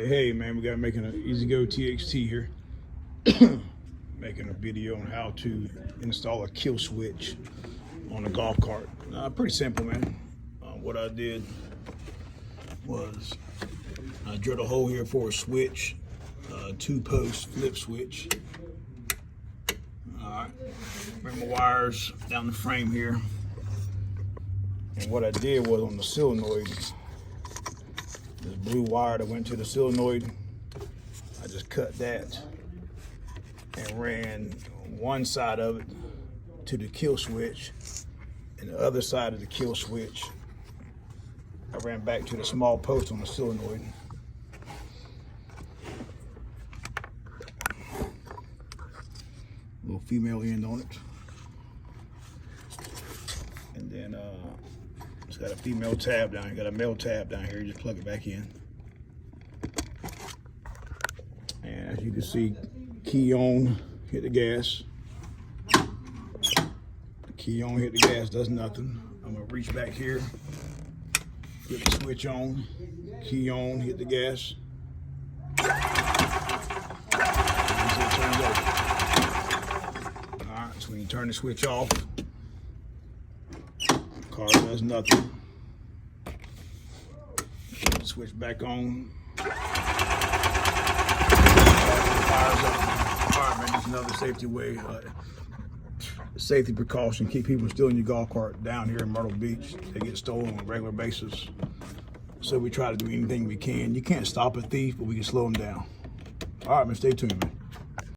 Hey man, we got making an Easy Go TXT here. Making a video on how to install a kill switch on a golf cart. Pretty simple, man. What I did was I drilled a hole here for a switch, 2-post flip switch. Alright, bring my wires down the frame here. And what I did was on the solenoid, this blue wire that went to the solenoid, I just cut that and ran one side of it to the kill switch, and the other side of the kill switch I ran back to the small post on the solenoid. Little female end on it. And then it's got a female tab down here, got a male tab down here, you just plug it back in. And as you can see, key on, hit the gas. Key on, hit the gas, does nothing. I'm gonna reach back here, get the switch on, key on, hit the gas. Alright, so when you turn the switch off, the car does nothing. Switch back on. Fires up. Alright, man, just another safety way. Safety precaution. Keep people stealing your golf cart down here in Myrtle Beach. They get stolen on a regular basis. So we try to do anything we can. You can't stop a thief, but we can slow them down. Alright, man, stay tuned, man.